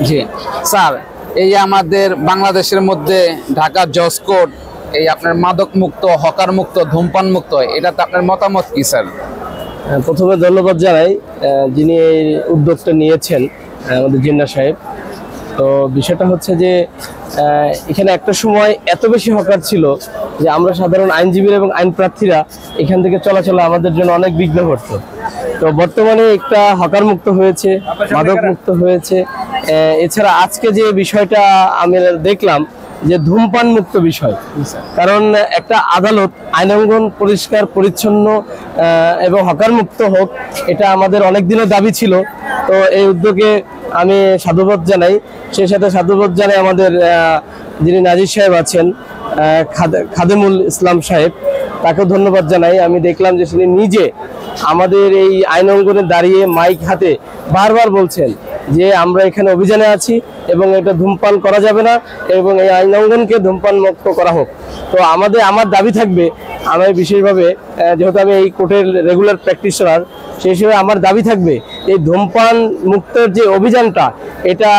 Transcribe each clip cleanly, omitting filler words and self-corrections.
জি sir, এই আমাদের বাংলাদেশের মধ্যে ঢাকা জজ কোর্ট এই আপনার মাদক মুক্ত, হকার মুক্ত, ধূমপান মুক্ত, এটাতে আপনার মতামত কি স্যার? প্রথমে ধন্যবাদ জানাই যিনি এই উদ্যোগটা নিয়েছেন, আমাদের জিন্না সাহেব। তো বিষয়টা হচ্ছে যে এখানে একটা সময় এত বেশি হকার ছিল যে আমরা সাধারণ আইনজীবীরা এবং আইন প্রার্থীরা এখান থেকে চলাচলে আমাদের জন্য অনেক বিঘ্ন ঘটতো। তো বর্তমানে একটা হকার মুক্ত হয়েছে, মাদক মুক্ত হয়েছে। এছাড়া আজকে যে বিষয়টা আমি দেখলাম যে ধূমপান মুক্ত বিষয়, কারণ একটা আদালত আইনাঙ্গন পরিষ্কার পরিচ্ছন্ন এবং হকার মুক্ত হোক, এটা আমাদের অনেক দিনের দাবি ছিল। তো এই উদ্যোগে আমি সাধুবাদ জানাই। সেই সাথে সাধুবাদ জানাই আমাদের যিনি নাজির সাহেব আছেন, খাদেমুল ইসলাম সাহেব, তাকেও ধন্যবাদ জানাই। আমি দেখলাম যে তিনি নিজে আমাদের এই আইন অঙ্গনে দাঁড়িয়ে মাইক হাতে বারবার বলছেন যে আমরা এখানে অভিযানে আছি এবং এটা ধূমপান করা যাবে না এবং এই আইন অঙ্গনকে ধূমপান মুক্ত করা হোক। তো আমার দাবি থাকবে, আমি বিশেষভাবে যেহেতু আমি এই কোর্টের রেগুলার প্র্যাকটিশনার, সেই হিসেবে আমার দাবি থাকবে এই ধূমপান মুক্তের যে অভিযানটা এটা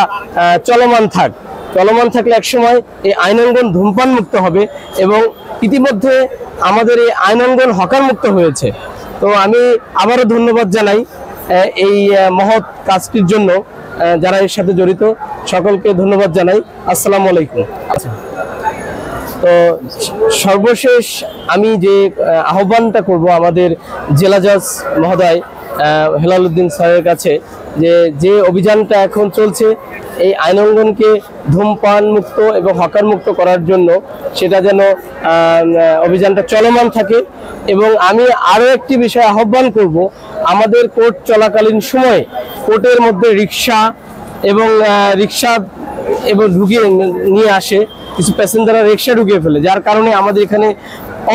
চলমান থাকলে একসময় এই আইনাঙ্গন ধূমপান মুক্ত হবে এবং ইতিমধ্যে আমাদের এই আইনাঙ্গন হকার মুক্ত হয়েছে। তো আমি আবারও ধন্যবাদ জানাই এই মহৎ কাজটির জন্য, যারা এর সাথে জড়িত সকলকে ধন্যবাদ জানাই। আসসালামু আলাইকুম। তো সর্বশেষ আমি যে আহ্বানটা করব আমাদের জেলা জজ মহোদয় হেলাল উদ্দিন স্যারের কাছে, যে অভিযানটা এখন চলছে এই আইনাঙ্গনকে ধূমপান মুক্ত এবং হকার মুক্ত করার জন্য, সেটা যেন অভিযানটা চলমান থাকে। এবং আমি আরও একটি বিষয় আহ্বান করব, আমাদের কোর্ট চলাকালীন সময়ে কোর্টের মধ্যে রিক্সা এবং ঢুকিয়ে নিয়ে আসে, কিছু প্যাসেঞ্জাররা রিক্সা ঢুকিয়ে ফেলে, যার কারণে আমাদের এখানে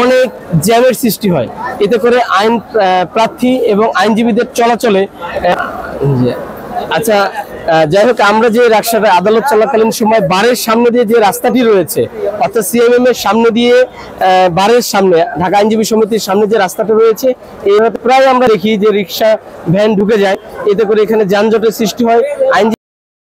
অনেক জ্যামের সৃষ্টি হয়। এতে করে আইন প্রার্থী এবং আইনজীবীদের চলাচলে আচ্ছা, যাই হোক, আমরা যে রাস্তাটা আদালত চলাকালীন সময় বারের সামনে দিয়ে যে রাস্তাটি রয়েছে, অর্থাৎ সিএমএম এর সামনে দিয়ে বারের সামনে ঢাকা আইনজীবী সমিতির সামনে যে রাস্তাটা রয়েছে, এইভাবে প্রায় আমরা দেখি যে রিক্সা ভ্যান ঢুকে যায়। এতে করে এখানে যানজটের সৃষ্টি হয়।